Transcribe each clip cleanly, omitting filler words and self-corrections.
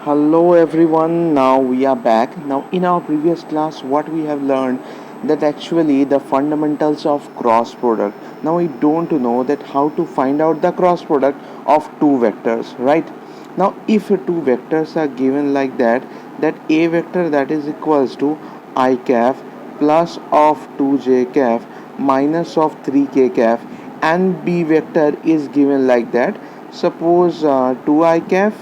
Hello everyone, now we are back. Now in our previous class what we have learned that actually the fundamentals of cross product. Now we don't know that how to find out the cross product of two vectors, right? Now if two vectors are given like that a vector that is equals to I cap plus of 2j cap minus of 3k cap and b vector is given like that. Suppose 2I cap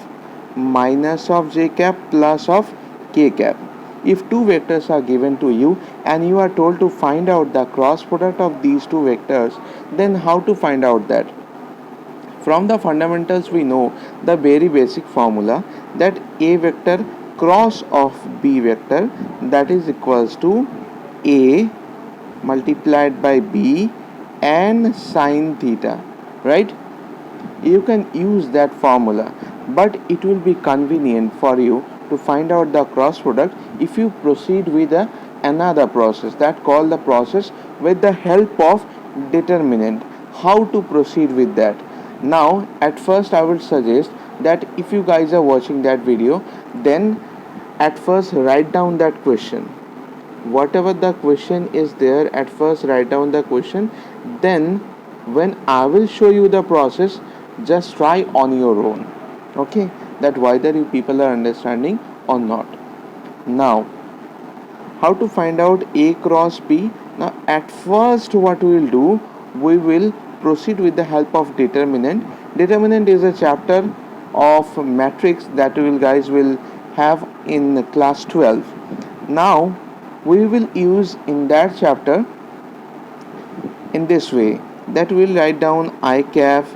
minus of j cap plus of k cap. If two vectors are given to you and you are told to find out the cross product of these two vectors, then how to find out that? From the fundamentals we know the very basic formula that a vector cross of b vector that is equals to a multiplied by b and sine theta, right? You can use that formula, but it will be convenient for you to find out the cross product if you proceed with another process that called the process with the help of determinant. How to proceed with that? Now at first I would suggest that if you guys are watching that video, then at first write down that question, whatever the question is there. At first write down the question, then when I will show you the process, just try on your own. Okay, that whether you people are understanding or not. Now how to find out a cross b? Now at first what we will do, we will proceed with the help of determinant. Determinant is a chapter of matrix that we will guys will have in class 12. Now we will use in that chapter in this way, that we'll write down I cap,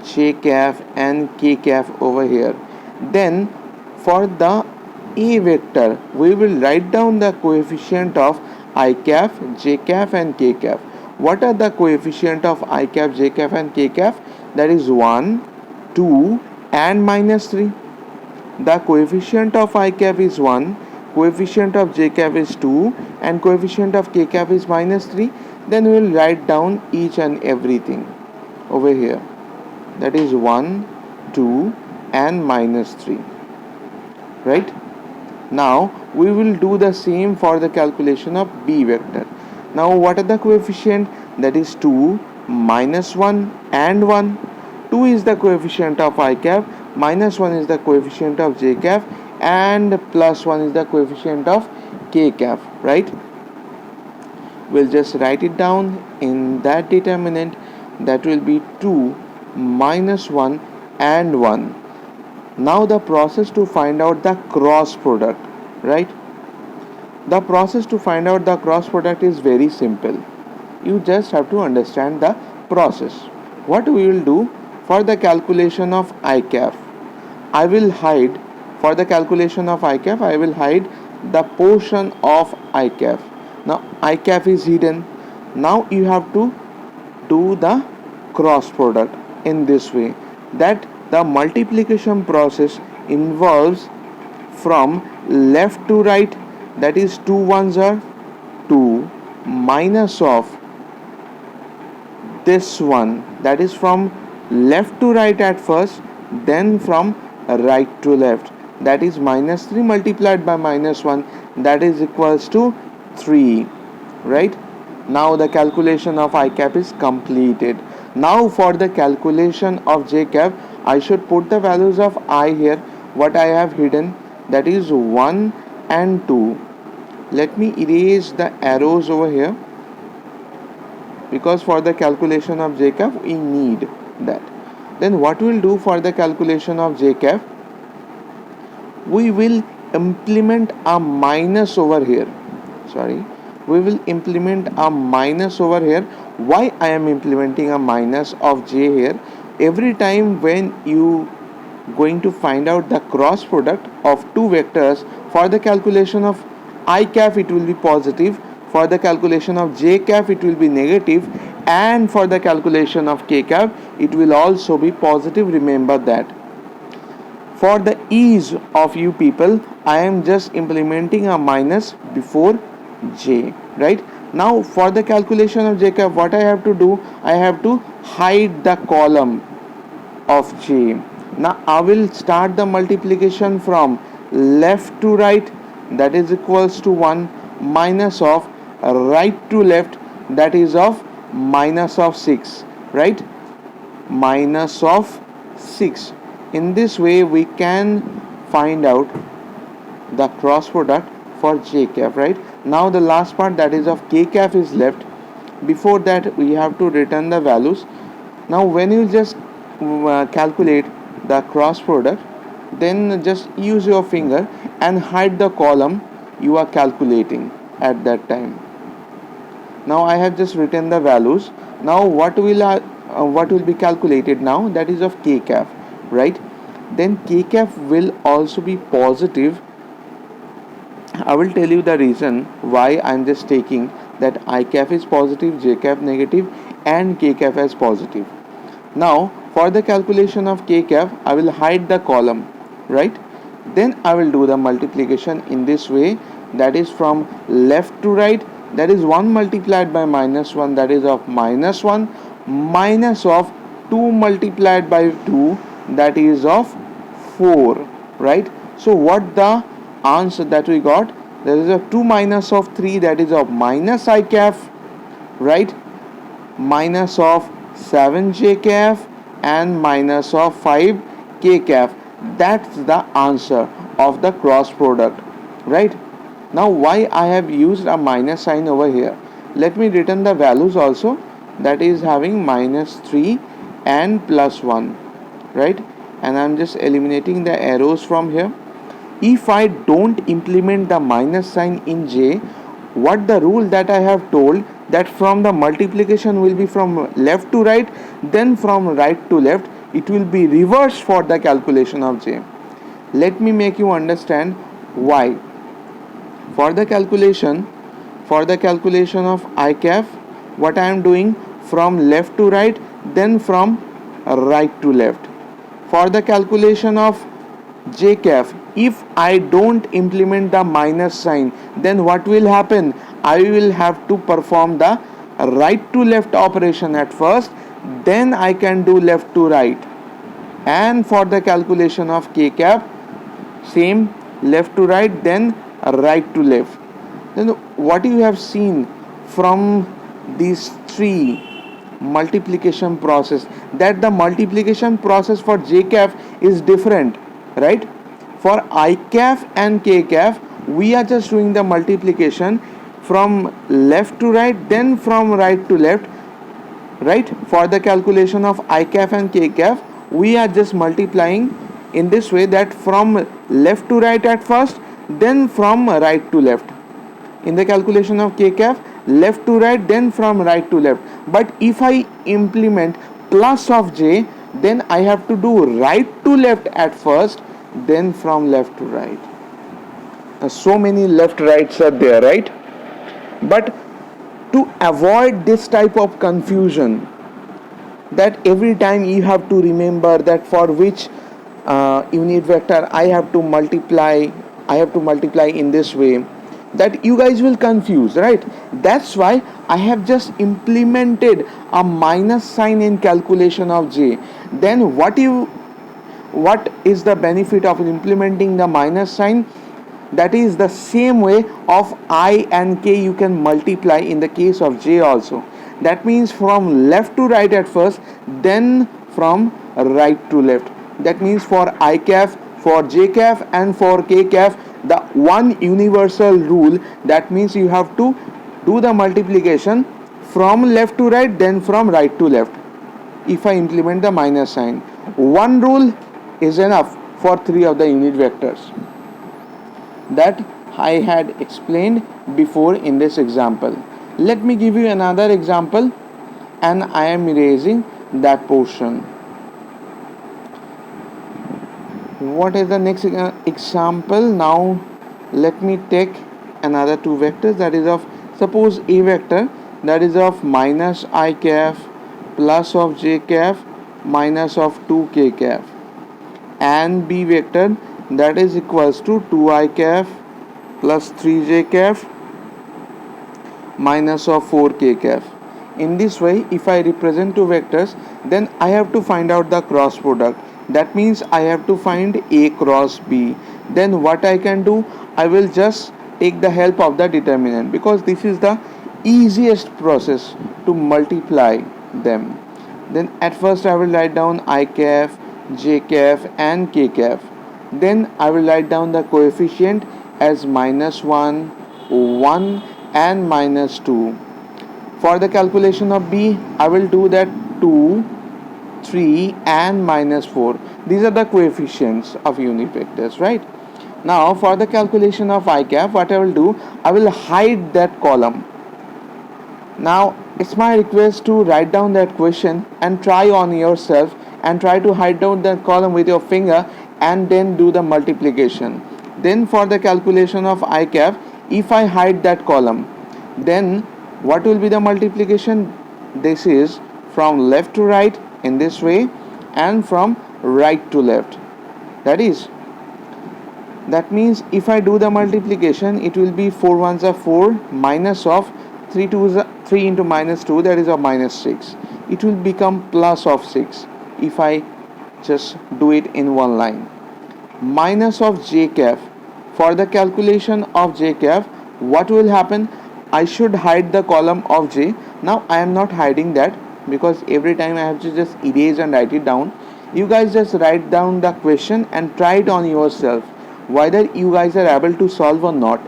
j cap and k cap over here. Then for the a vector we will write down the coefficient of I cap, j cap and k cap. What are the coefficient of I cap, j cap and k cap? That is 1, 2 and minus 3. The coefficient of I cap is 1, coefficient of j cap is 2 and coefficient of k cap is minus 3. Then we will write down each and everything over here. That is 1, 2 and minus 3. Right? Now we will do the same for the calculation of b vector. Now what are the coefficient? That is 2, minus 1 and 1. 2 is the coefficient of I cap, minus 1 is the coefficient of j cap and plus 1 is the coefficient of k cap, right? We'll just write it down in that determinant. That will be 2, minus 1 and 1. Now the process to find out the cross product, right? The process to find out the cross product is very simple. You just have to understand the process. What we will do for the calculation of I cap, I will hide, for the calculation of I cap, I will hide the portion of I cap. Now I cap is hidden. Now you have to do the cross product in this way, that the multiplication process involves from left to right, that is 2 ones are 2 minus of this one, that is from left to right at first, then from right to left, that is minus 3 multiplied by minus 1, that is equals to 3, right? Now the calculation of I cap is completed. Now for the calculation of j cap, I should put the values of I here, what I have hidden, that is 1 and 2. Let me erase the arrows over here, because for the calculation of j cap we need that. Then what we'll do for the calculation of j cap, we will implement a minus over here. We will implement a minus over here. Why I am implementing a minus of j here? Every time when you going to find out the cross product of two vectors, for the calculation of I cap it will be positive, for the calculation of j cap it will be negative, and for the calculation of k cap it will also be positive. Remember that. For the ease of you people, I am just implementing a minus before j, right? Now for the calculation of j cap, what I have to do, I have to hide the column of j. Now I will start the multiplication from left to right, that is equals to 1, minus of right to left, that is of minus of 6, right? Minus of 6. In this way we can find out the cross product for j cap, right? Now the last part, that is of k cap, is left. Before that we have to return the values. Now when you just calculate the cross product, then just use your finger and hide the column you are calculating at that time. Now I have just written the values. Now what will be calculated now, that is of k cap, right? Then k cap will also be positive. I will tell you the reason why I am just taking that I cap is positive, j cap negative, and k cap as positive. Now for the calculation of k cap, I will hide the column, right? Then I will do the multiplication in this way, that is from left to right, that is 1 multiplied by minus 1, that is of minus 1, minus of 2 multiplied by 2, that is of 4, right? So what the answer that we got, there is a 2 minus of 3, that is of minus I cap, right? Minus of 7 j cap and minus of 5 k cap. That's the answer of the cross product, right? Now why I have used a minus sign over here, let me return the values also, that is having minus 3 and plus 1, right? And I'm just eliminating the arrows from here. If I don't implement the minus sign in j, what the rule that I have told, that from the multiplication will be from left to right, then from right to left, it will be reversed for the calculation of j. Let me make you understand why. For the calculation of I cap, what I am doing, from left to right, then from right to left. For the calculation of j cap, if I don't implement the minus sign, then what will happen, I will have to perform the right to left operation at first, then I can do left to right. And for the calculation of k cap, same, left to right, then right to left. Then what you have seen from these three multiplication process, that the multiplication process for j cap is different, right? For I cap and k cap, we are just doing the multiplication from left to right, then from right to left, right? For the calculation of I cap and k cap, we are just multiplying in this way, that from left to right at first, then from right to left. In the calculation of k cap, left to right, then from right to left. But if I implement plus of j, then I have to do right to left at first, then from left to right. Now, so many left rights are there, right? But to avoid this type of confusion, that every time you have to remember that for which unit vector I have to multiply in this way, that you guys will confuse, right? That's why I have just implemented a minus sign in calculation of j. Then what is the benefit of implementing the minus sign? That is the same way of I and k you can multiply in the case of j also. That means from left to right at first, then from right to left. That means for I cap, for j cap and for k cap, the one universal rule, that means you have to do the multiplication from left to right, then from right to left. If I implement the minus sign, one rule is enough for three of the unit vectors that I had explained before in this example. Let me give you another example, and I am erasing that portion. What is the next example? Now let me take another two vectors, that is of, suppose a vector that is of minus I cap plus of j cap minus of 2k cap, and b vector that is equals to 2I cap plus 3j cap minus of 4k cap. In this way, if I represent two vectors, then I have to find out the cross product. That means I have to find a cross b. then what I can do, I will just take the help of the determinant, because this is the easiest process to multiply them. Then at first I will write down I cap, j cap and k cap. Then I will write down the coefficient as -1, 1 and -2. For the calculation of b, I will do that 2, 3 and -4. These are the coefficients of unit vectors, right? Now for the calculation of I cap, what I will do, I will hide that column. Now it's my request to write down that question and try on yourself, and try to hide down that column with your finger and then do the multiplication. Then for the calculation of I cap, if I hide that column, then what will be the multiplication? This is from left to right in this way and from right to left. That means if I do the multiplication, it will be 4 ones are 4 minus of 3 2s are 3 into -2, that is a -6. It will become plus of 6 if I just do it in one line. Minus of j cap. For the calculation of j cap, what will happen? I should hide the column of j. Now I am not hiding that, because every time I have to just erase and write it down. You guys just write down the question and try it on yourself, whether you guys are able to solve or not.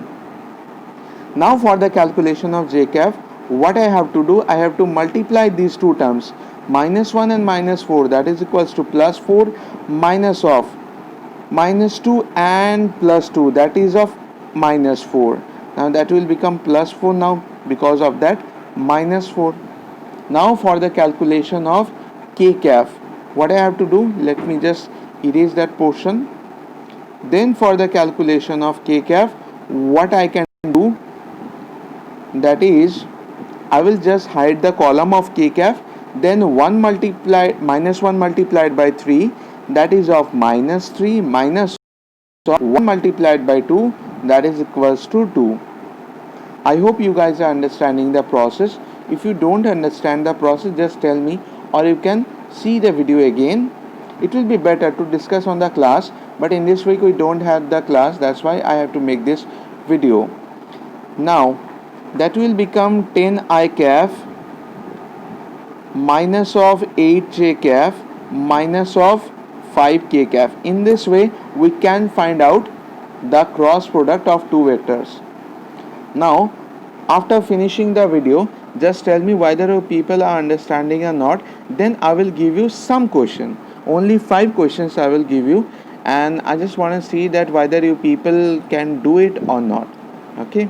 Now for the calculation of j cap, what I have to do, I have to multiply these two terms, -1 and -4, that is equals to +4, minus of -2 and +2, that is of -4. Now that will become +4 now because of that -4. Now for the calculation of k cap, what I have to do, let me just erase that portion. Then for the calculation of k cap, what I can do, that is I will just hide the column of k cap, then -1 multiplied by 3, that is of -3, minus of 1 multiplied by 2, that is equals to 2. I hope you guys are understanding the process. If you don't understand the process, just tell me, or you can see the video again. It will be better to discuss on the class, but in this week we don't have the class, that's why I have to make this video. Now that will become 10 I cap minus of 8 j cap minus of 5 k cap. In this way we can find out the cross product of two vectors. Now after finishing the video, just tell me whether you people are understanding or not. Then I will give you some question, only 5 questions I will give you, and I just want to see that whether you people can do it or not. Okay.